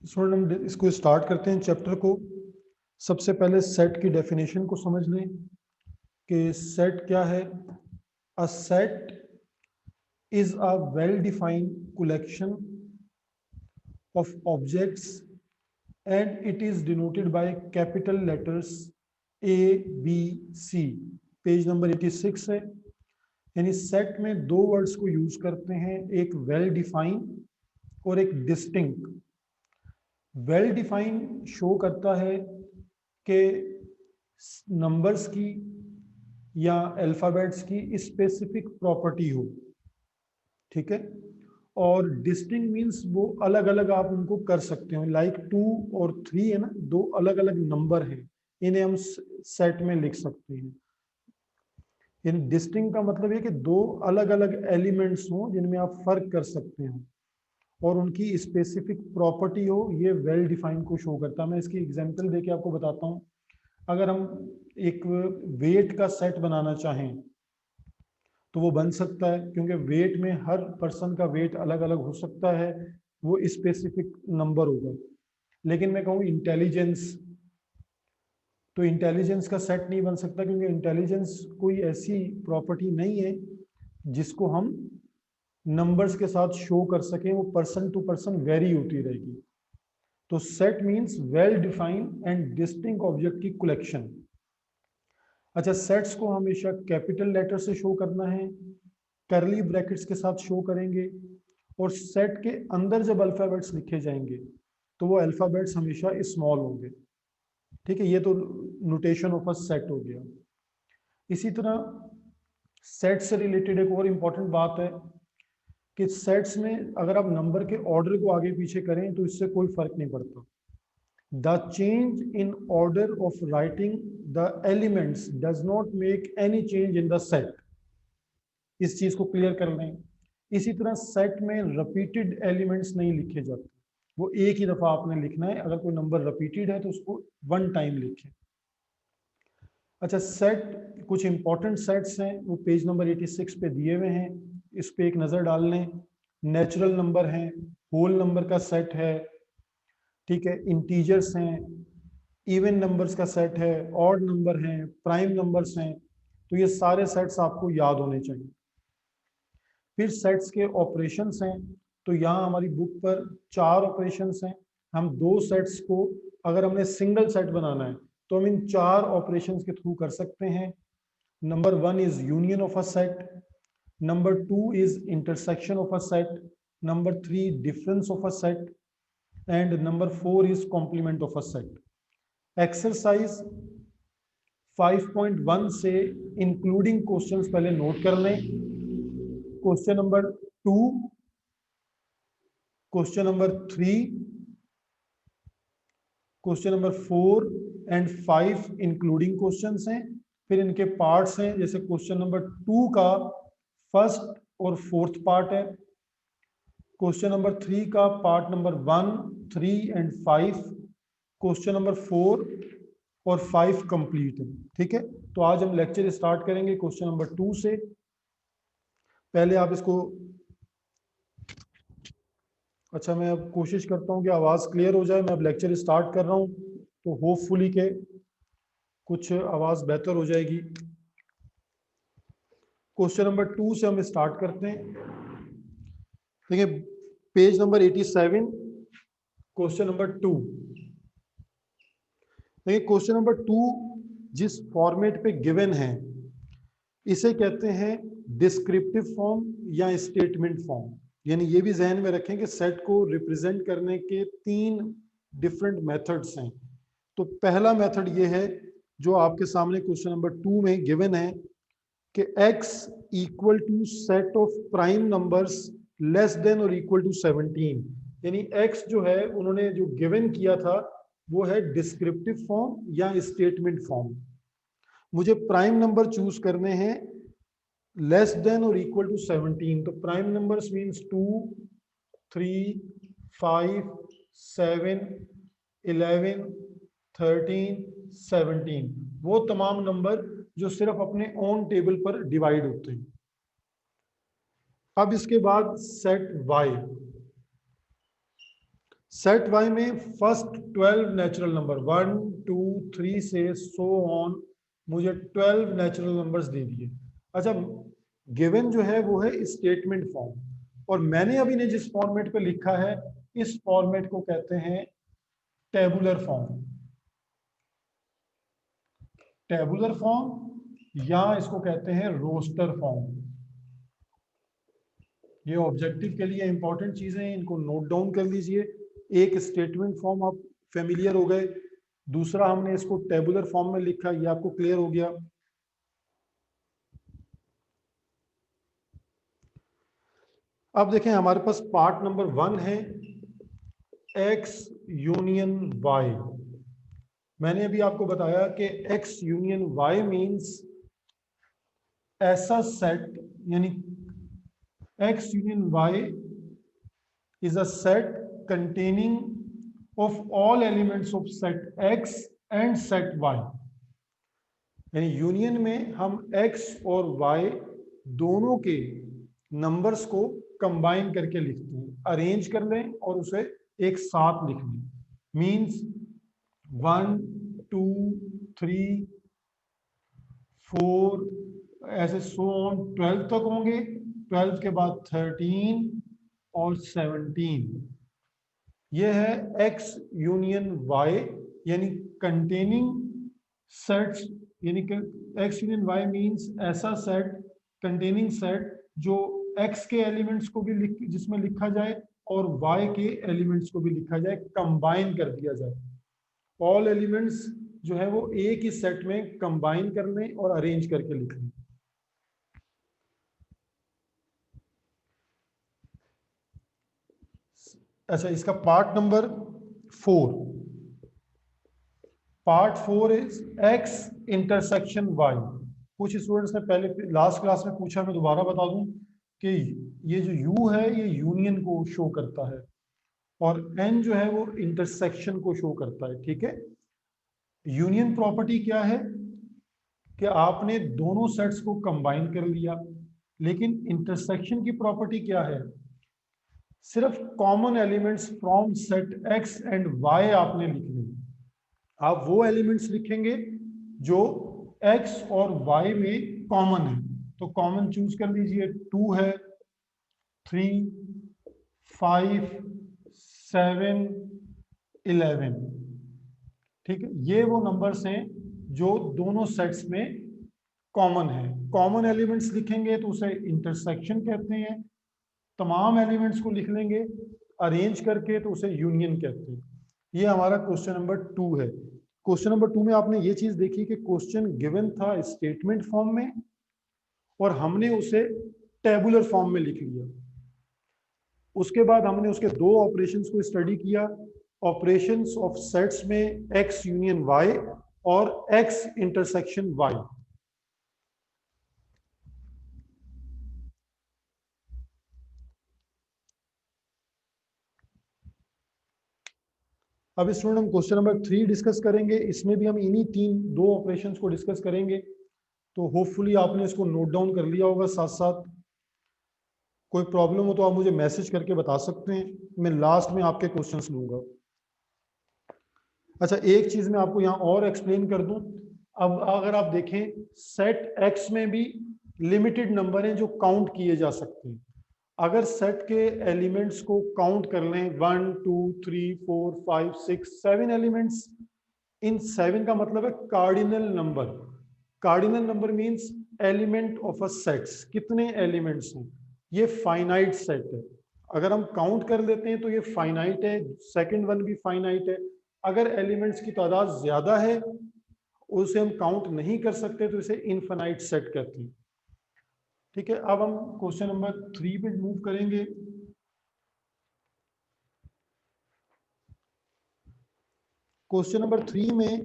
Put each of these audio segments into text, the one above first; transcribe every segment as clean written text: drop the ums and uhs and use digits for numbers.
Student हम इसको start करते हैं चैप्टर को। सबसे पहले सेट की डेफिनेशन को समझ लें कि सेट क्या है। A set is a well defined collection of objects and it is denoted by capital letters A B C. Page number 86 है। यानी सेट में दो वर्ड्स को यूज करते हैं, एक वेल डिफाइन और एक डिस्टिंक्ट। वेल डिफाइन शो करता है कि नंबर्स की या अल्फ़ाबेट्स की स्पेसिफिक प्रॉपर्टी हो, ठीक है। और डिस्टिंक्ट मींस वो अलग अलग आप उनको कर सकते हो, लाइक 2 और 3 है ना, दो अलग अलग नंबर हैं, इन्हें हम सेट में लिख सकते हैं। इन डिस्टिंक्ट का मतलब है कि दो अलग अलग एलिमेंट्स हों जिनमें आप फर्क कर सकते हो और उनकी स्पेसिफिक प्रॉपर्टी हो, ये वेल डिफाइन को शो करता है। मैं इसकी एग्जांपल देके आपको बताता हूँ। अगर हम एक वेट का सेट बनाना चाहें तो वो बन सकता है, क्योंकि वेट में हर पर्सन का वेट अलग अलग हो सकता है, वो स्पेसिफिक नंबर होगा। लेकिन मैं कहूँ इंटेलिजेंस, तो इंटेलिजेंस का सेट नहीं बन सकता, क्योंकि इंटेलिजेंस कोई ऐसी प्रॉपर्टी नहीं है जिसको हम नंबर्स के साथ शो कर सकें, वो पर्सन टू पर्सन वेरी होती रहेगी। तो set means well defined and distinct object की कलेक्शन। अच्छा, सेट्स को हमेशा कैपिटल लेटर से शो करना है, करली ब्रैकेट्स के साथ शो करेंगे, और सेट के अंदर जब अल्फाबेट्स लिखे जाएंगे तो वो अल्फाबेट्स हमेशा स्मॉल होंगे, ठीक है। ये तो नोटेशन ऑफ अ सेट हो गया। इसी तरह सेट से रिलेटेड एक और इंपॉर्टेंट बात है कि सेट्स में अगर आप नंबर के ऑर्डर को आगे पीछे करें तो इससे कोई फर्क नहीं पड़ता। The change in order of writing the elements does not make any change in the set. इस चीज को क्लियर कर लें। इसी तरह सेट में रिपीटेड एलिमेंट्स नहीं लिखे जाते, वो एक ही दफा आपने लिखना है। अगर कोई नंबर रिपीटेड है तो उसको वन टाइम लिखें। अच्छा, सेट कुछ इंपॉर्टेंट सेट्स हैं, वो पेज नंबर 86 पे दिए हुए हैं, इस पे एक नज़र डाल लें। नेचुरल नंबर हैं, होल नंबर का सेट है, ठीक है, इंटीजर्स हैं, इवन नंबर्स का सेट है, ऑड नंबर हैं, प्राइम नंबर्स हैं। तो ये सारे सेट्स आपको याद होने चाहिए। फिर सेट्स के ऑपरेशंस हैं, तो यहाँ हमारी बुक पर 4 ऑपरेशंस हैं। हम दो सेट्स को, अगर हमने सिंगल सेट बनाना है तो हम इन 4 ऑपरेशंस के थ्रू कर सकते हैं। Number 1 is union of a set, number 2 is intersection of a set, number 3 difference of a set, and number 4 is complement of a set. Exercise 5.1 से इंक्लूडिंग क्वेश्चंस पहले note कर लें। Question number 2, question number 3, question number 4 and 5 including questions हैं। फिर इनके parts हैं, जैसे question number 2 का फर्स्ट और फोर्थ पार्ट है, क्वेश्चन नंबर 3 का part number 1, 3 and 5, question number 4 और 5 कंप्लीट है, ठीक है। तो आज हम लेक्चर स्टार्ट करेंगे क्वेश्चन नंबर 2 से। पहले आप इसको, अच्छा मैं अब कोशिश करता हूँ कि आवाज़ क्लियर हो जाए। मैं अब लेक्चर स्टार्ट कर रहा हूँ तो होपफुली के कुछ आवाज़ बेहतर हो जाएगी। क्वेश्चन नंबर 2 से हम स्टार्ट करते हैं। देखिए पेज नंबर 87, क्वेश्चन नंबर 2। देखिए क्वेश्चन नंबर 2 जिस फॉर्मेट पे गिवन है इसे कहते हैं डिस्क्रिप्टिव फॉर्म या स्टेटमेंट फॉर्म। यानी ये भी जहन में रखें कि सेट को रिप्रेजेंट करने के 3 डिफरेंट मेथड्स हैं। तो पहला मेथड ये है जो आपके सामने क्वेश्चन नंबर 2 में गिवन है कि x equal to set of prime numbers less than और इक्वल टू 17। यानी x जो है उन्होंने जो गिवन किया था वो है डिस्क्रिप्टिव फॉर्म या स्टेटमेंट फॉर्म। मुझे प्राइम नंबर चूज करने हैं लेस देन और इक्वल टू 17। तो प्राइम नंबर्स मींस 2, 3, 5, 7, 11, 13, 17, वो तमाम नंबर जो सिर्फ अपने ओन टेबल पर डिवाइड होते हैं। अब इसके बाद सेट y, सेट वाई में फर्स्ट 12 नेचुरल नंबर 1 2 3 से सो ऑन मुझे 12 नेचुरल नंबर्स दे दिए। अच्छा, गिवन जो है वो है स्टेटमेंट फॉर्म, और मैंने अभी ने जिस फॉर्मेट पे लिखा है इस फॉर्मेट को कहते हैं टेबुलर फॉर्म। टेबुलर फॉर्म या इसको कहते हैं रोस्टर फॉर्म। ये ऑब्जेक्टिव के लिए इंपॉर्टेंट चीजें हैं, इनको नोट डाउन कर लीजिए। एक स्टेटमेंट फॉर्म आप फेमिलियर हो गए, दूसरा हमने इसको टेबुलर फॉर्म में लिखा, ये आपको क्लियर हो गया। अब देखें हमारे पास पार्ट नंबर 1 है एक्स यूनियन वाई। मैंने अभी आपको बताया कि एक्स यूनियन वाई मींस ऐसा सेट, यानी X union Y is a set containing of all elements of set x and set y। यानी यूनियन में हम x और y दोनों के नंबर्स को कंबाइन करके लिखते हैं, अरेंज कर लें और उसे एक साथ लिख लें। मीन्स 1 2 3 4 ऐसे सो ऑन 12 तक होंगे, 12 के बाद 13 और 17। ये है एक्स यूनियन वाई, यानी कंटेनिंग सेट्स, यानी एक्स यूनियन वाई मींस ऐसा सेट, कंटेनिंग सेट जो एक्स के एलिमेंट्स को भी जिसमें लिखा जाए और वाई के एलिमेंट्स को भी लिखा जाए, कंबाइन कर दिया जाए। ऑल एलिमेंट्स जो है वो एक ही सेट में कंबाइन कर लें और अरेंज करके लिख लें। अच्छा, इसका part number 4, part 4 is X intersection Y. कुछ स्टूडेंट्स ने पहले लास्ट क्लास में पूछा, मैं दोबारा बता दूं कि ये जो यू है ये यूनियन को शो करता है और एन जो है वो इंटरसेक्शन को शो करता है। ठीक है, यूनियन प्रॉपर्टी क्या है कि आपने दोनों सेट्स को कंबाइन कर लिया, लेकिन इंटरसेक्शन की प्रॉपर्टी क्या है, सिर्फ common elements from set X and Y आपने लिखने। आप वो एलिमेंट्स लिखेंगे जो x और y में कॉमन है, तो कॉमन चूज कर लीजिए। 2 है, 3 5 7 11। ठीक है, ये वो नंबर्स हैं जो दोनों सेट्स में कॉमन है। कॉमन एलिमेंट्स लिखेंगे तो उसे इंटरसेक्शन कहते हैं, तमाम एलिमेंट्स को लिख लेंगे अरेंज करके तो उसे यूनियन कहते हैं। ये हमारा क्वेश्चन नंबर 2 है। क्वेश्चन नंबर 2 में आपने ये चीज देखी कि क्वेश्चन गिवन था स्टेटमेंट फॉर्म में और हमने उसे टेबुलर फॉर्म में लिख लिया। उसके बाद हमने उसके दो ऑपरेशंस को स्टडी किया, ऑपरेशंस ऑफ सेट्स में एक्स यूनियन वाई और एक्स इंटरसेक्शन वाई। अब स्टूडेंट हम क्वेश्चन नंबर 3 डिस्कस करेंगे। इसमें भी हम इन्हीं दो ऑपरेशंस को डिस्कस करेंगे, तो होपफुली आपने इसको नोट डाउन कर लिया होगा साथ साथ। कोई प्रॉब्लम हो तो आप मुझे मैसेज करके बता सकते हैं, मैं लास्ट में आपके क्वेश्चंस लूंगा। अच्छा, एक चीज मैं आपको यहाँ और एक्सप्लेन कर दूं। अब अगर आप देखें सेट एक्स में भी लिमिटेड नंबर हैं जो काउंट किए जा सकते हैं। अगर सेट के एलिमेंट्स को काउंट कर लें 1 2 3 4 5 6 7 एलिमेंट्स, इन 7 का मतलब है cardinal number. Cardinal number means element of a sets, कितने एलिमेंट्स हैं। ये फाइनाइट सेट है, अगर हम काउंट कर लेते हैं तो ये फाइनाइट है, सेकंड वन भी फाइनाइट है। अगर एलिमेंट्स की तादाद ज्यादा है उसे हम काउंट नहीं कर सकते तो इसे इनफाइनाइट सेट कहते हैं। ठीक है, अब हम क्वेश्चन नंबर 3 पे मूव करेंगे। क्वेश्चन नंबर 3 में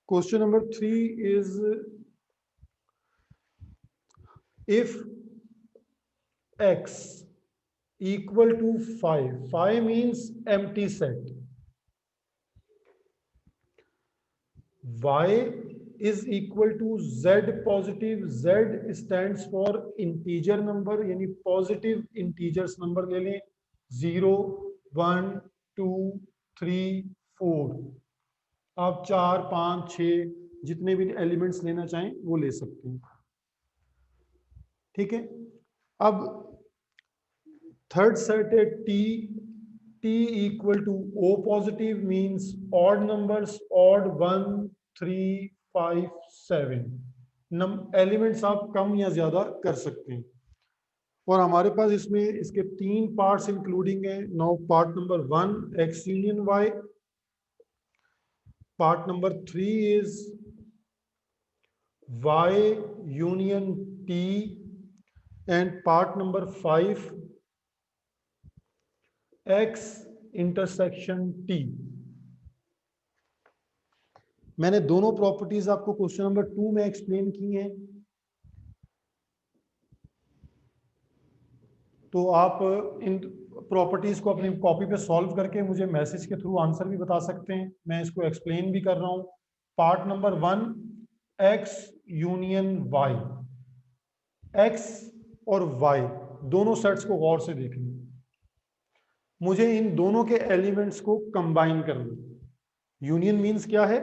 question number 3 is if x equal to 5, 5 means empty set, y is equal to Z positive, Z stands for integer number, यानी पॉजिटिव इंटीजर्स नंबर ले लें, 0 1 2 3 4, आप 4 5 6 जितने भी एलिमेंट्स लेना चाहें वो ले सकते हैं। ठीक है, अब थर्ड सेट है T, T equal to O positive means odd numbers, odd 1 3 5 7 elements आप कम या ज्यादा कर सकते हैं। और हमारे पास इसमें इसके 3 पार्ट्स इंक्लूडिंग है। Now part number 1 X union Y, part number 3 is y union t, and part number 5 x intersection t। मैंने दोनों प्रॉपर्टीज आपको क्वेश्चन नंबर 2 में एक्सप्लेन की हैं, तो आप इन प्रॉपर्टीज को अपनी कॉपी पे सॉल्व करके मुझे मैसेज के थ्रू आंसर भी बता सकते हैं, मैं इसको एक्सप्लेन भी कर रहा हूं। Part number 1 x union y, x और y दोनों सेट्स को गौर से देख लें, मुझे इन दोनों के एलिमेंट्स को कंबाइन करना। यूनियन मींस क्या है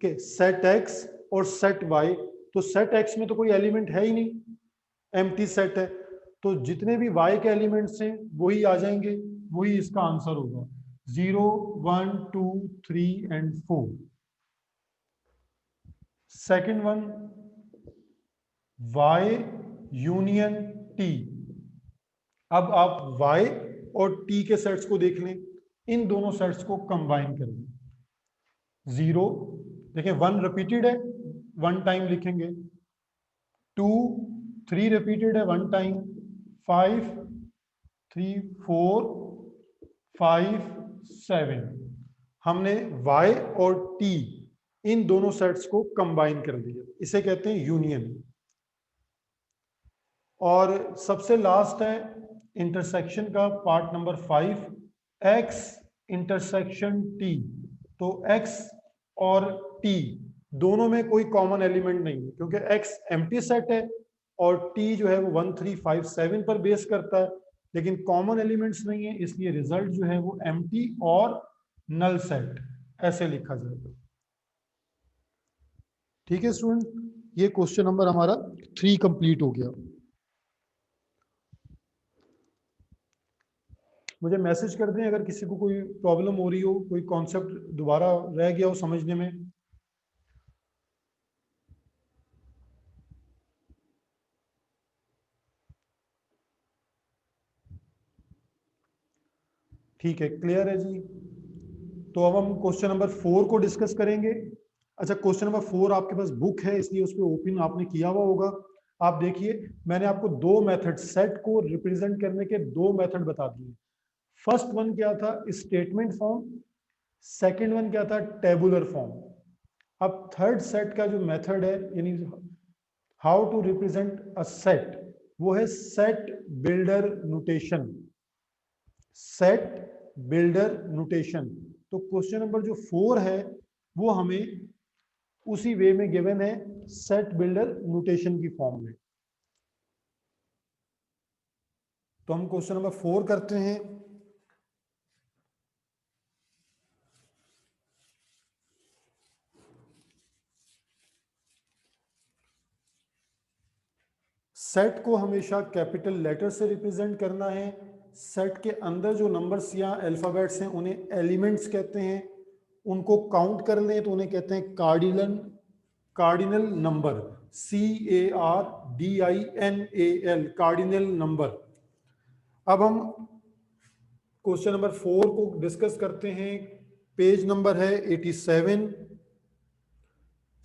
कि सेट x और सेट y, तो सेट x में तो कोई एलिमेंट है ही नहीं, एम्प्टी सेट है, तो जितने भी y के एलिमेंट्स हैं वही आ जाएंगे, वही इसका आंसर होगा, 0 1 2 3 and 4। Second one y union t, अब आप y और t के सेट्स को देख लें, इन दोनों सेट्स को कंबाइन कर लें। 0 देखिए 1 रिपीटेड है, 1 टाइम लिखेंगे, 2 3 रिपीटेड है 1 टाइम, 5 3 4 5 7, हमने y और t इन दोनों सेट्स को कंबाइन कर दिया, इसे कहते हैं यूनियन। और सबसे लास्ट है इंटरसेक्शन का part number 5, x intersection t, तो x और t दोनों में कोई कॉमन एलिमेंट नहीं है, क्योंकि x एम्प्टी सेट है और t जो है वो 1 3 5 7 पर बेस करता है, लेकिन कॉमन एलिमेंट्स नहीं है, इसलिए रिजल्ट जो है वो एम्प्टी और नल सेट ऐसे लिखा जाएगा। ठीक है स्टूडेंट, ये क्वेश्चन नंबर हमारा 3 कंप्लीट हो गया। मुझे मैसेज कर दें अगर किसी को कोई प्रॉब्लम हो रही हो, कोई कॉन्सेप्ट दोबारा रह गया हो समझने में। ठीक है, क्लियर है जी। तो अब हम क्वेश्चन नंबर 4 को डिस्कस करेंगे। अच्छा, क्वेश्चन नंबर 4 आपके पास बुक है, इसलिए उस पर ओपन आपने किया हुआ होगा। आप देखिए, मैंने आपको 2 मेथड, सेट को रिप्रेजेंट करने के 2 मेथड बता दिए। फर्स्ट वन क्या था, स्टेटमेंट फॉर्म, सेकंड वन क्या था, टेबुलर फॉर्म। अब थर्ड सेट का जो मेथड है, यानी how to represent a set, वो है set builder notation, set builder notation. तो क्वेश्चन नंबर जो 4 है वो हमें उसी वे में गिवन है, सेट बिल्डर नोटेशन की फॉर्म में। तो हम क्वेश्चन नंबर 4 करते हैं। सेट को हमेशा कैपिटल लेटर से रिप्रेजेंट करना है। सेट के अंदर जो नंबर्स या अल्फाबेट्स हैं उन्हें एलिमेंट्स कहते हैं। उनको काउंट कर लें तो उन्हें कहते हैं cardinal number, CARDINAL, cardinal number. अब हम क्वेश्चन नंबर 4 को डिस्कस करते हैं। पेज नंबर है 87।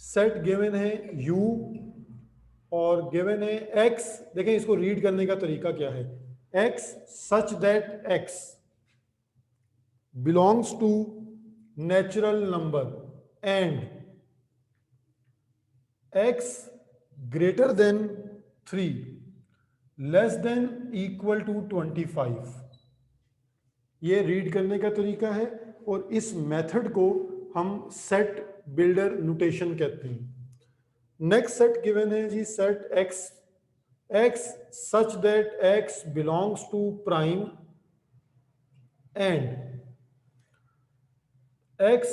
सेट गिवन है U और गिवन है x। देखें इसको रीड करने का तरीका क्या है, x such that x belongs to natural number and x greater than 3 less than equal to 25। ये रीड करने का तरीका है और इस मेथड को हम सेट बिल्डर नोटेशन कहते हैं। नेक्स्ट सेट गिवन है जी, set x such that x belongs to prime and x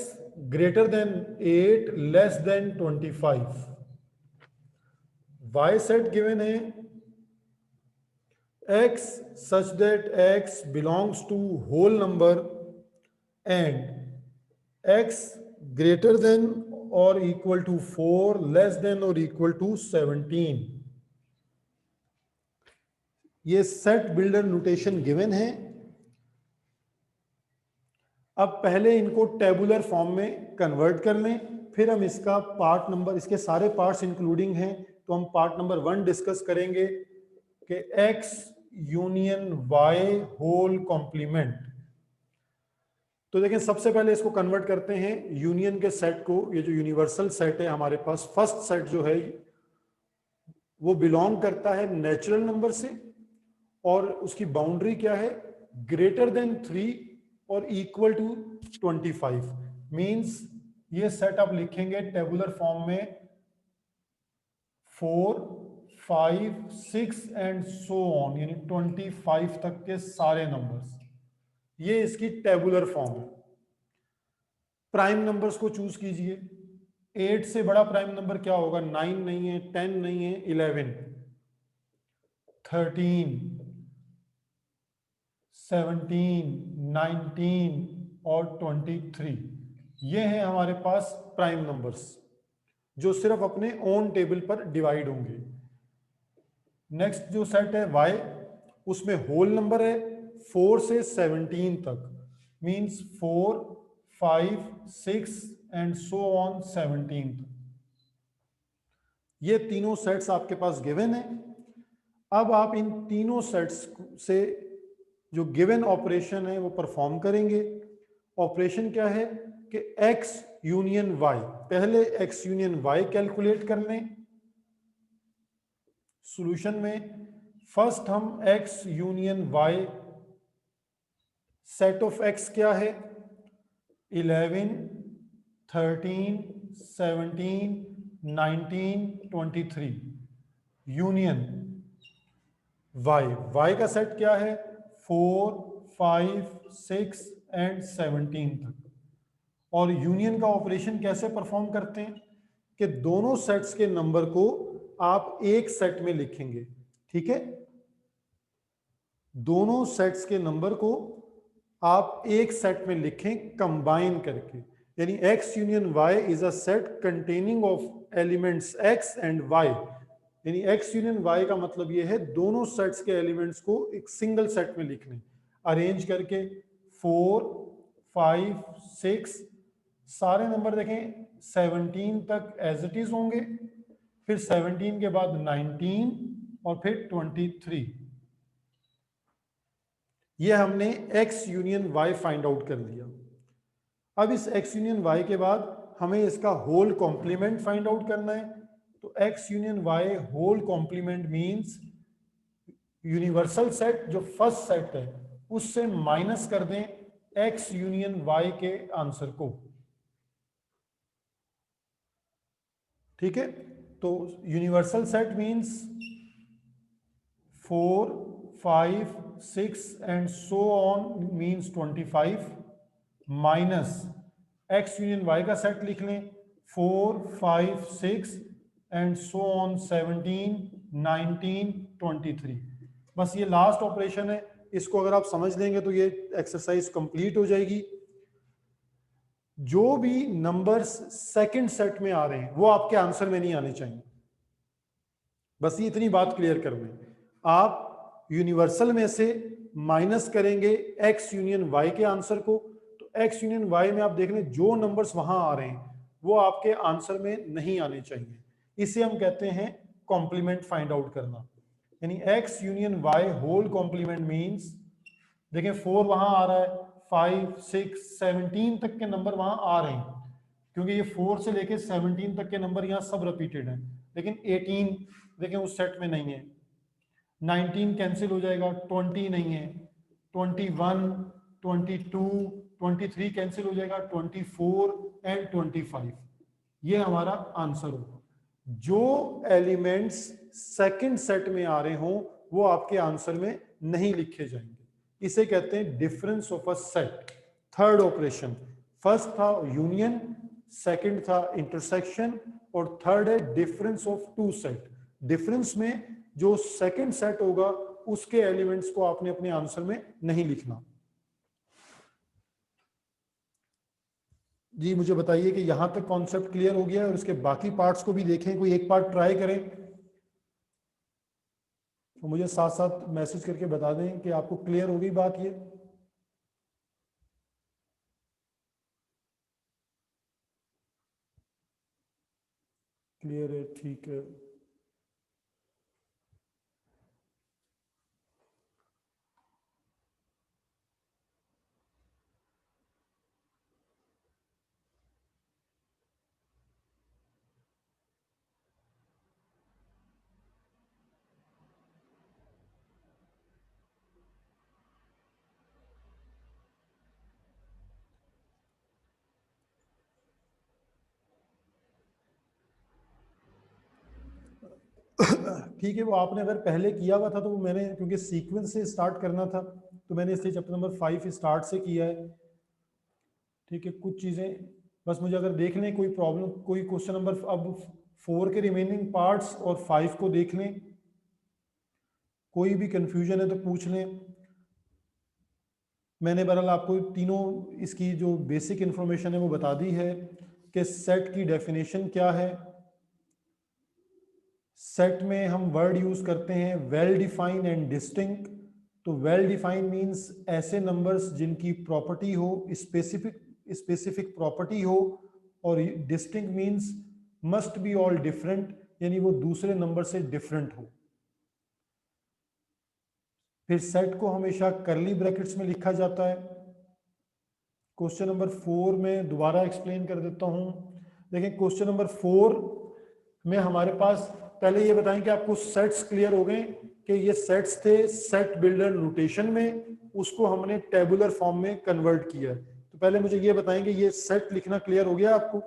greater than 8 less than 25. y set given है x such that x belongs to whole number and x greater than or equal to 4 less than or equal to 17. ये set builder notation given है। अब पहले इनको tabular form में convert कर लें, फिर हम इसका पार्ट नंबर, इसके सारे पार्ट्स इंक्लूडिंग हैं, तो हम पार्ट नंबर 1 डिस्कस करेंगे कि x union y whole complement. तो देखें, सबसे पहले इसको कन्वर्ट करते हैं यूनियन के सेट को। ये जो यूनिवर्सल सेट है हमारे पास, फर्स्ट सेट जो है वो बिलोंग करता है नेचुरल नंबर से, और उसकी बाउंड्री क्या है, ग्रेटर देन 3 और इक्वल टू 25। मींस ये सेट आप लिखेंगे टेबुलर फॉर्म में 4, 5, 6 एंड सो ऑन, यानी 25 तक के सारे नंबर्स। ये इसकी टेबुलर फॉर्म है। प्राइम नंबर्स को चूज कीजिए। 8 से बड़ा प्राइम नंबर क्या होगा? 9 नहीं है, 10 नहीं है, 11, 13, 17, 19 और 23। ये हैं हमारे पास प्राइम नंबर्स जो सिर्फ अपने ओन टेबल पर डिवाइड होंगे। नेक्स्ट जो सेट है y, उसमें होल नंबर है 4 से 17 तक, मींस 4, 5, 6 एंड सो ऑन 17 तक। ये तीनों सेट्स आपके पास गिवन है। अब आप इन तीनों सेट्स से जो गिवन ऑपरेशन है वो परफॉर्म करेंगे। ऑपरेशन क्या है कि x यूनियन y, पहले x यूनियन y कैलकुलेट कर लें। सॉल्यूशन में फर्स्ट हम x union y, set of x क्या है? 11, 13, 17, 19, 23 यूनियन y का सेट क्या है? 4, 5, 6 एंड 17 तक। और यूनियन का ऑपरेशन कैसे परफॉर्म करते हैं कि दोनों सेट्स के नंबर को आप एक सेट में लिखेंगे। ठीक है, दोनों सेट्स के नंबर को आप एक सेट में लिखें कंबाइन करके, यानी x union y is a set containing of elements x and y। यानी x यूनियन y का मतलब ये है दोनों सेट्स के एलिमेंट्स को एक सिंगल सेट में लिखने, अरेंज करके 4, 5, 6, सारे नंबर देखें 17 तक एज इट इज होंगे, फिर 17 के बाद 19 और फिर 23। ये हमने x union y find out कर लिया। अब इस x यूनियन y के बाद हमें इसका होल कॉम्प्लीमेंट फाइंड आउट करना है। तो x union y whole complement means universal set जो फर्स्ट सेट है उससे माइनस कर दें x यूनियन y के आंसर को। ठीक है, तो universal set means 4, 5, 6 and so on means 25 minus x union y का सेट लिख लें 4, 5, 6 एंड सो ऑन 17, 19, 23। बस ये लास्ट ऑपरेशन है। इसको अगर आप समझ लेंगे तो ये एक्सरसाइज कंप्लीट हो जाएगी। जो भी नंबर्स सेकंड सेट में आ रहे हैं वो आपके आंसर में नहीं आने चाहिए। बस ये इतनी बात क्लियर कर लें। आप यूनिवर्सल में से माइनस करेंगे x यूनियन y के आंसर को, तो x यूनियन y में आप देख लें जो नंबर्स वहां आ रहे हैं वो आपके आंसर में नहीं आने चाहिए। इसे हम कहते हैं कॉम्प्लीमेंट फाइंड आउट करना। यानी x union y whole complement means, देखें 4 वहां आ रहा है, 5, 6, 17 तक के नंबर वहां आ रहे हैं, क्योंकि ये 4 से लेके 17 तक के नंबर यहाँ सब रिपीटेड हैं। लेकिन 18 देखें उस सेट में नहीं है, 19 कैंसिल हो जाएगा, 20 नहीं है, 21, 22, 23 कैंसिल हो जाएगा, 24 एंड 25 ये हमारा आंसर होगा। जो एलिमेंट्स सेकंड सेट में आ रहे हों वो आपके आंसर में नहीं लिखे जाएंगे। इसे कहते हैं difference of a set. Third operation, first था यूनियन, सेकंड था इंटरसेक्शन, और थर्ड है डिफरेंस ऑफ टू सेट। डिफरेंस में जो सेकंड सेट होगा उसके एलिमेंट्स को आपने अपने आंसर में नहीं लिखना। जी मुझे बताइए कि यहां तक कॉन्सेप्ट क्लियर हो गया है, और इसके बाकी पार्ट्स को भी देखें, कोई एक पार्ट ट्राई करें तो मुझे साथ साथ मैसेज करके बता दें कि आपको क्लियर हो गई बात ये। क्लियर है, ठीक है। ठीक है, वो आपने अगर पहले किया हुआ था तो वो मैंने, क्योंकि सीक्वेंस से स्टार्ट करना था तो मैंने इसलिए चैप्टर नंबर 5 स्टार्ट से किया है। ठीक है, कुछ चीज़ें बस मुझे अगर देख लें, कोई प्रॉब्लम, कोई क्वेश्चन नंबर अब 4 के रिमेनिंग पार्ट्स और 5 को देख लें, कोई भी कंफ्यूजन है तो पूछ लें। मैंने बहरहाल आपको तीनों इसकी जो बेसिक इंफॉर्मेशन है वो बता दी है कि सेट की डेफिनेशन क्या है। सेट में हम वर्ड यूज करते हैं वेल डिफाइन एंड डिस्टिंक्ट। तो वेल डिफाइन मींस ऐसे नंबर्स जिनकी प्रॉपर्टी हो, स्पेसिफिक प्रॉपर्टी हो, और distinct means must be all different, यानी वो दूसरे नंबर से डिफरेंट हो। फिर सेट को हमेशा कर्ली ब्रैकेट्स में लिखा जाता है। क्वेश्चन नंबर 4 में दोबारा एक्सप्लेन कर देता हूं। देखिए क्वेश्चन नंबर 4 में हमारे पास, पहले ये बताएं कि आपको सेट्स क्लियर हो गए कि ये सेट्स थे सेट बिल्डर नोटेशन में, उसको हमने टेबुलर फॉर्म में कन्वर्ट किया। तो पहले मुझे ये बताएं कि ये सेट लिखना क्लियर हो गया आपको?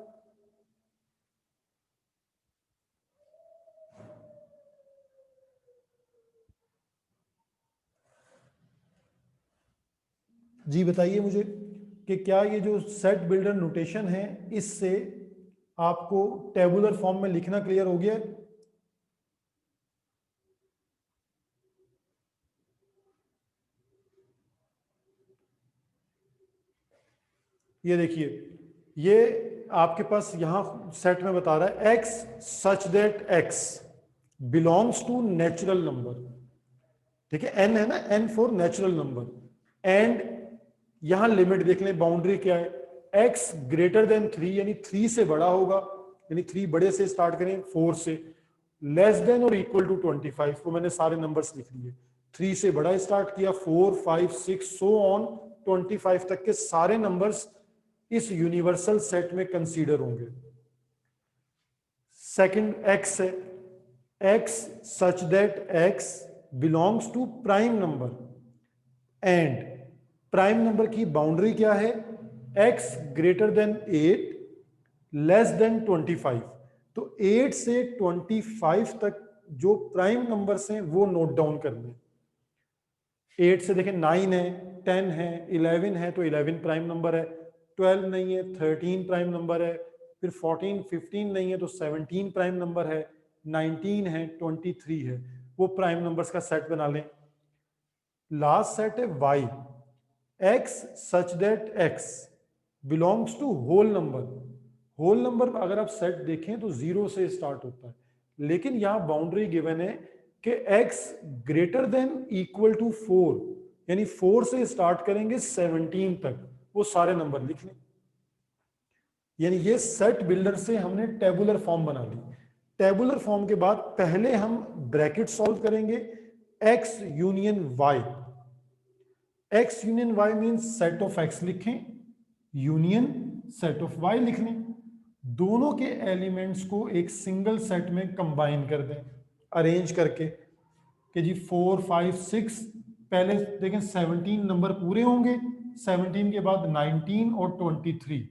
जी बताइए मुझे कि क्या ये जो सेट बिल्डर नोटेशन है इससे आपको टेबुलर फॉर्म में लिखना क्लियर हो गया? ये देखिए, ये आपके पास यहां सेट में बता रहा है x such that x belongs to natural number. ठीक है, एन है ना, n for natural number. And यहां लिमिट देख लें, बाउंड्री क्या है, एक्स ग्रेटर देन 3, यानी 3 से बड़ा होगा, यानी 3 बड़े से स्टार्ट करें 4 से, लेस देन और इक्वल टू 25। को मैंने सारे नंबर्स लिख लिए, 3 से बड़ा स्टार्ट किया, 4 5 6 सो ऑन 25 तक के सारे नंबर्स इस यूनिवर्सल सेट में कंसीडर होंगे। सेकंड एक्स है, x such that x belongs to prime number, and prime number की बाउंड्री क्या है, x greater than 8 less than 25। तो 8 से 25 तक जो प्राइम नंबर्स हैं वो नोट डाउन करने। 8 से देखें 9 है, 10 है, 11 है तो 11 प्राइम नंबर है, 12 नहीं है 13 प्राइम नंबर है, फिर 14 15 नहीं है तो 17 प्राइम नंबर है, 19 है, 23 है, वो प्राइम नंबर्स का सेट बना लें। लास्ट सेट है y, x such that x belongs to whole number. Whole number अगर आप सेट देखें तो 0 से स्टार्ट होता है, लेकिन यहां बाउंड्री गिवन है कि x greater than equal to 4, यानी 4 से स्टार्ट करेंगे 17 तक, वो सारे नंबर लिख लें। यानी ये सेट बिल्डर से हमने टेबुलर फॉर्म बना ली। टेबुलर फॉर्म के बाद पहले हम ब्रैकेट सॉल्व करेंगे, x union y। x union y means set of x लिखें, यूनियन सेट ऑफ y लिख लें, दोनों के एलिमेंट्स को एक सिंगल सेट में कंबाइन कर दें अरेंज करके कि जी 4 5 6, पहले देखें 17 नंबर पूरे होंगे, 17 के बाद 19 और 23,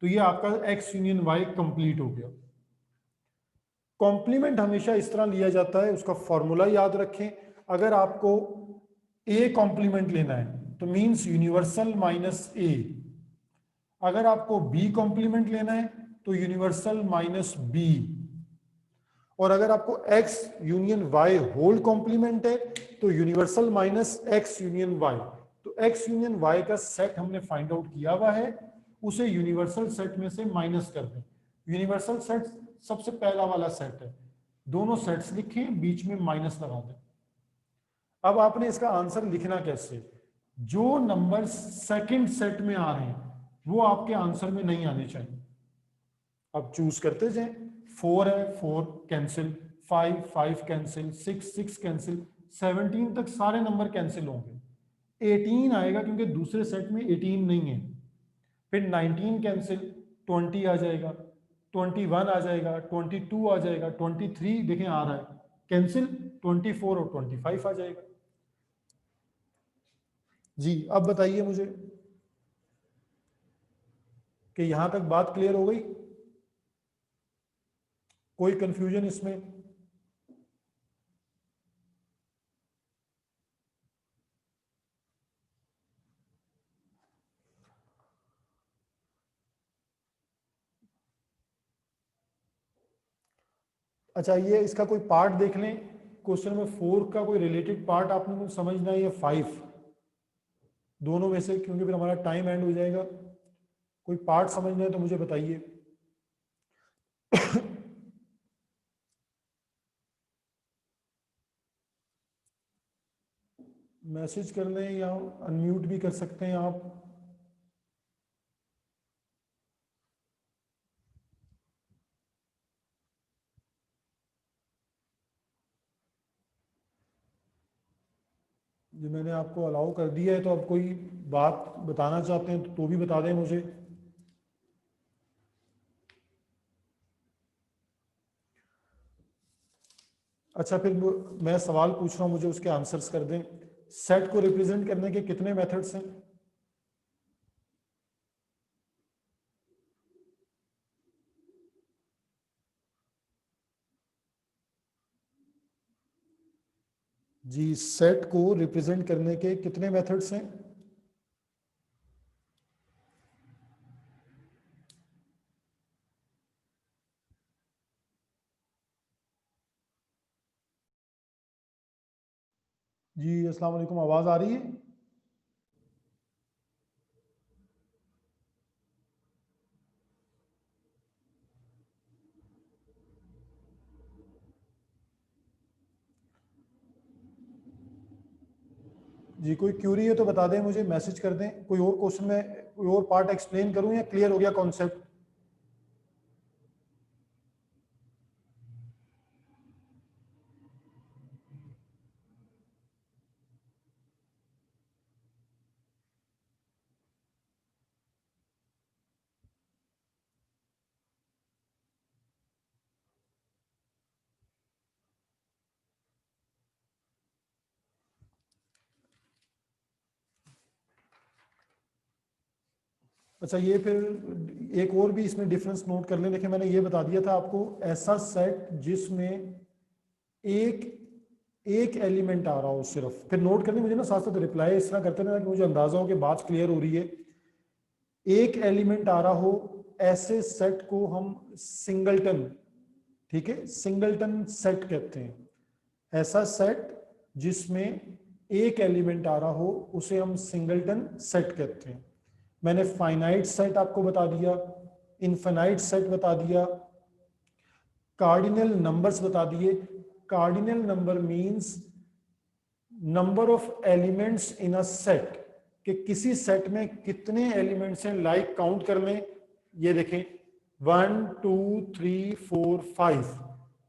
तो ये आपका x यूनियन y कंप्लीट हो गया। कॉम्प्लीमेंट हमेशा इस तरह लिया जाता है, उसका फॉर्मूला याद रखें। अगर आपको ए कॉम्प्लीमेंट लेना है तो मींस यूनिवर्सल माइनस ए, अगर आपको बी कॉम्प्लीमेंट लेना है तो यूनिवर्सल माइनस बी, और अगर आपको x union y whole complement है तो universal minus x union y। तो x यूनियन y का सेट हमने फाइंड आउट किया हुआ है, उसे यूनिवर्सल सेट में से माइनस कर दें। यूनिवर्सल सेट सबसे पहला वाला सेट है, दोनों सेट्स लिखें, बीच में माइनस लगा दें। अब आपने इसका आंसर लिखना कैसे, जो नंबर सेकंड सेट में आ रहे हैं वो आपके आंसर में नहीं आने चाहिए। अब चूज करते जाएं, 4 है 4 कैंसिल, 5 5 कैंसिल, 6 6 कैंसिल, 17 तक सारे नंबर कैंसिल होंगे। 18 आएगा क्योंकि दूसरे सेट में 18 नहीं है, फिर 19 कैंसिल, 20 आ जाएगा, 21 आ जाएगा, 22 आ जाएगा, 23 देखें आ रहा है कैंसिल, 24 और 25 आ जाएगा। जी अब बताइए मुझे कि यहां तक बात क्लियर हो गई, कोई कंफ्यूजन इसमें? अच्छा ये इसका कोई पार्ट देख लें, क्वेश्चन में 4 का कोई रिलेटेड पार्ट आपने को समझना है या 5, दोनों में से, क्योंकि फिर हमारा टाइम एंड हो जाएगा। कोई पार्ट समझना है तो मुझे बताइए। मैसेज कर लें या अनम्यूट भी कर सकते हैं आप। जो मैंने आपको अलाउ कर दिया है, तो अब कोई बात बताना चाहते हैं तो भी बता दें मुझे। अच्छा फिर मैं सवाल पूछ रहा हूं, मुझे उसके आंसर्स कर दें। सेट को रिप्रेजेंट करने के कितने मेथड्स हैं? जी सेट को रिप्रेजेंट करने के कितने मेथड्स हैं? जी अस्सलाम वालेकुम, आवाज आ रही है? जी कोई क्यूरी है तो बता दें मुझे, मैसेज कर दें। कोई और क्वेश्चन में कोई और पार्ट एक्सप्लेन करूं या क्लियर हो गया कॉन्सेप्ट? अच्छा ये फिर एक और भी इसमें डिफरेंस नोट कर लें। देखिए मैंने ये बता दिया था आपको, ऐसा सेट जिसमें एक एक एलिमेंट आ रहा हो सिर्फ, फिर नोट करनी मुझे ना साथ साथ रिप्लाई इस तरह करते रहना कि मुझे अंदाजा हो कि बात क्लियर हो रही है। एक एलिमेंट आ रहा हो ऐसे सेट को हम सिंगलटन, ठीक है, सिंगलटन सेट कहते हैं। ऐसा सेट जिसमें एक एलिमेंट आ रहा हो उसे हम सिंगलटन सेट कहते हैं। मैंने फाइनाइट सेट आपको बता दिया, इनफाइनाइट सेट बता दिया, कार्डिनल नंबर्स बता दिए। Cardinal number means number of elements in a set, कि किसी सेट में कितने एलिमेंट्स हैं, लाइक काउंट कर लें। ये देखें 1 2 3 4 5,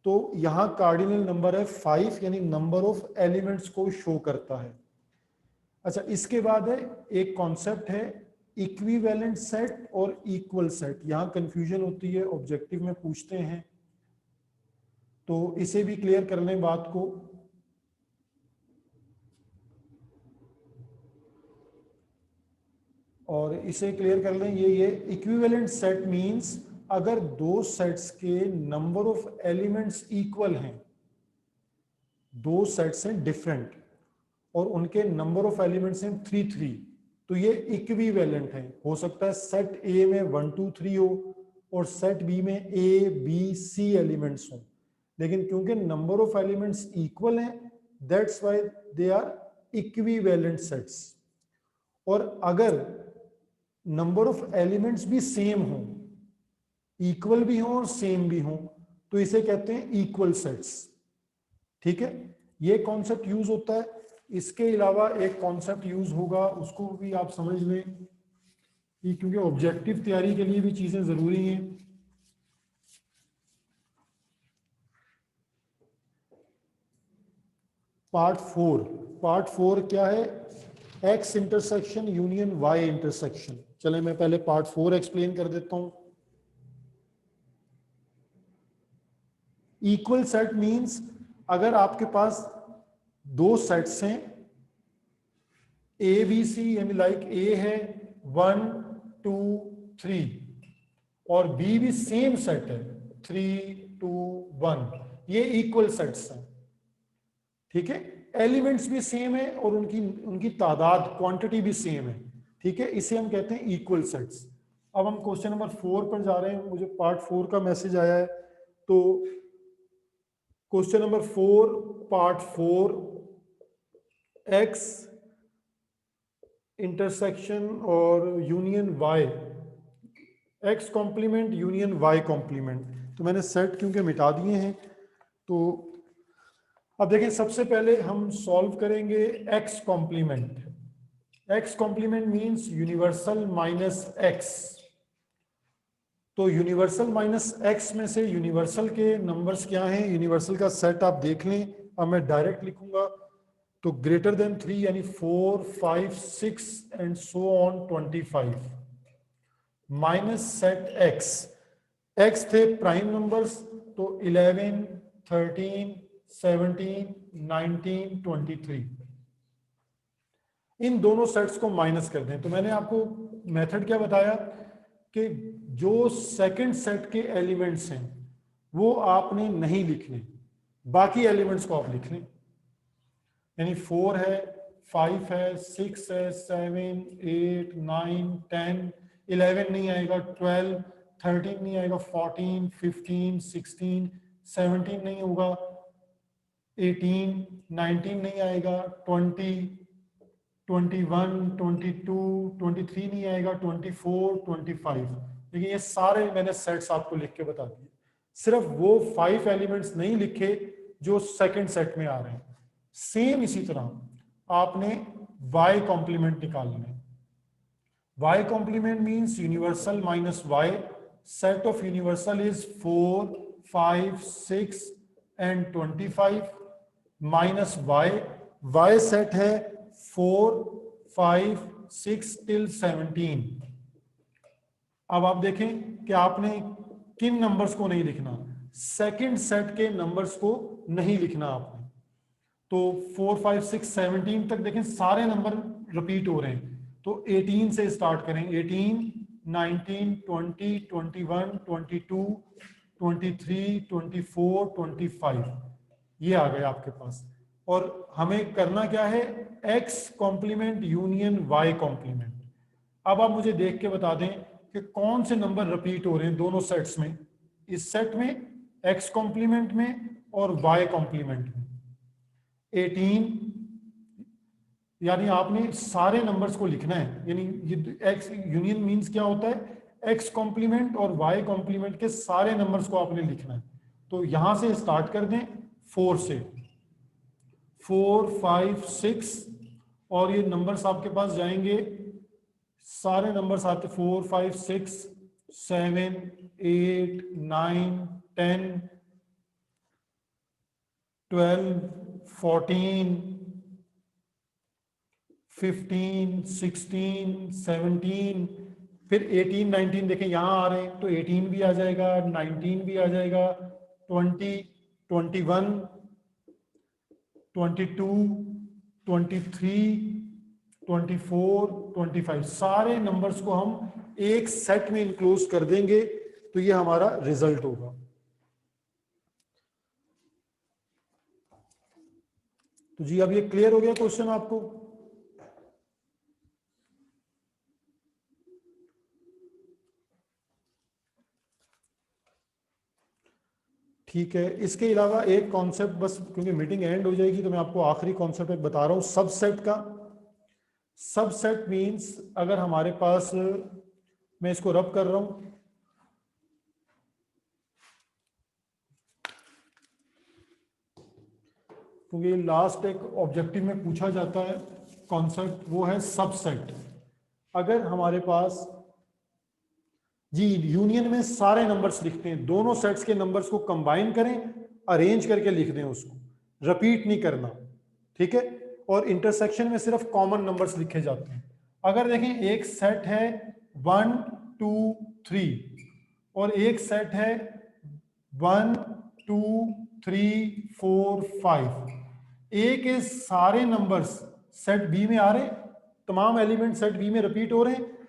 तो यहां कार्डिनल नंबर है 5, यानी नंबर ऑफ एलिमेंट्स को शो करता है। अच्छा इसके बाद है एक कॉन्सेप्ट है इक्विवेलेंट सेट और इक्वल सेट। यहां कंफ्यूजन होती है, ऑब्जेक्टिव में पूछते हैं, तो इसे भी क्लियर कर लें बात को। और इसे क्लियर कर लें, ये इक्विवेलेंट सेट मींस अगर दो सेट्स के नंबर ऑफ एलिमेंट्स इक्वल हैं, दो सेट्स हैं डिफरेंट और उनके नंबर ऑफ एलिमेंट्स हैं 3 3, तो ये इक्विवेलेंट है। हो सकता है सेट ए में 1 2 3 हो और सेट बी में ए बी सी एलिमेंट्स हो, लेकिन क्योंकि नंबर ऑफ एलिमेंट्स इक्वल हैं, that's why they are equivalent sets. और अगर नंबर ऑफ एलिमेंट्स भी सेम हो, इक्वल भी हो और सेम भी हो, तो इसे कहते हैं इक्वल सेट्स। ठीक है, ये कॉन्सेप्ट यूज होता है। इसके अलावा एक कॉन्सेप्ट यूज होगा, उसको भी आप समझ लें, क्योंकि ऑब्जेक्टिव तैयारी के लिए भी चीजें जरूरी हैं। पार्ट फोर क्या है? X intersection union y intersection. चले मैं पहले पार्ट 4 एक्सप्लेन कर देता हूं। इक्वल सेट मींस अगर आपके पास दो सेट्स हैं ए बी सी, यानी लाइक ए है 1 2 3 और बी भी सेम सेट है 3 2 1, ये इक्वल सेट्स हैं। ठीक है, एलिमेंट्स भी सेम है और उनकी उनकी तादाद क्वांटिटी भी सेम है। ठीक है, इसे हम कहते हैं इक्वल सेट्स। अब हम क्वेश्चन नंबर 4 पर जा रहे हैं। मुझे पार्ट 4 का मैसेज आया है, तो question number 4 part 4, X intersection और union Y, X complement union Y complement. तो मैंने सेट क्योंकि मिटा दिए हैं, तो अब देखें, सबसे पहले हम सॉल्व करेंगे x complement. X complement means universal minus x. तो यूनिवर्सल माइनस एक्स में से यूनिवर्सल के नंबर्स क्या हैं, यूनिवर्सल का सेट आप देख लें। अब मैं डायरेक्ट लिखूंगा, तो ग्रेटर देन 3 यानी 4 5 6 and so on 25 minus set x. X थे प्राइम नंबर्स, तो 11 13 17 19 23, इन दोनों सेट्स को माइनस कर दें। तो मैंने आपको मेथड क्या बताया कि जो सेकंड सेट के एलिमेंट्स हैं वो आपने नहीं लिखने, बाकी एलिमेंट्स को आप लिख लें। यानी 4 है, 5 है, 6 है, 7 8 9 10, 11 नहीं आएगा, 12 13 नहीं आएगा, 14 15 16 17 नहीं होगा, 18 19 नहीं आएगा, 20 21 22 23 नहीं आएगा, 24 25। देखिए ये सारे मैंने सेट्स आपको लिख के बता दिए। सिर्फ वो 5 एलिमेंट्स नहीं लिखे जो सेकंड सेट में आ रहे हैं। सेम इसी तरह आपने y कॉम्प्लीमेंट निकालना है। y complement means universal minus y। Set of universal is 4 5 6 and 25 minus y set है 4 5 6 टिल 17। अब आप देखें कि आपने किन नंबर्स को नहीं लिखना, सेकंड सेट के नंबर्स को नहीं लिखना आपने। तो 4 5 6 17 तक देखें सारे नंबर रिपीट हो रहे हैं, तो 18 से स्टार्ट करें। 18 19 20 21 22 23 24 25, ये आ गए आपके पास। और हमें करना क्या है, x complement union y complement. अब आप मुझे देख के बता दें कि कौन से नंबर रिपीट हो रहे हैं दोनों सेट्स में, इस सेट में x कॉम्प्लीमेंट में और y कॉम्प्लीमेंट में। 18, यानी आपने सारे नंबर्स को लिखना है। यानी ये x यूनियन मींस क्या होता है, x कॉम्प्लीमेंट और y कॉम्प्लीमेंट के सारे नंबर्स को आपने लिखना है। तो यहां से स्टार्ट कर दें 4 से, 4 5 6, और ये नंबर्स आपके पास जाएंगे, सारे नंबर्स आते 4 5 6 7 8 9 10 12 14 15 16 17, फिर 18 19 देखें यहां आ रहे हैं, तो 18 भी आ जाएगा, 19 भी आ जाएगा, 20 21 22 23 24 25, सारे नंबर्स को हम एक सेट में इंक्लोज कर देंगे तो ये हमारा रिजल्ट होगा। तो जी अब ये क्लियर हो गया क्वेश्चन आपको? ठीक है, इसके अलावा एक कॉन्सेप्ट बस, क्योंकि मीटिंग एंड हो जाएगी तो मैं आपको आखिरी कॉन्सेप्ट एक बता रहा हूं सबसेट का। सबसेट मींस अगर हमारे पास, मैं इसको रब कर रहा हूं, क्योंकि लास्ट एक ऑब्जेक्टिव में पूछा जाता है कॉन्सेप्ट, वो है सबसेट। अगर हमारे पास जी यूनियन में सारे नंबर्स लिखते हैं, दोनों सेट्स के नंबर्स को कंबाइन करें, अरेंज करके लिख दें, उसको रिपीट नहीं करना, ठीक है। और इंटरसेक्शन में सिर्फ कॉमन नंबर्स लिखे जाते हैं। अगर देखें एक सेट है 1 2 3 और एक सेट है 1 2 3 4 5, ए के सारे नंबर्स सेट बी में आ रहे हैं, तमाम एलिमेंट सेट बी में रिपीट हो रहे हैं,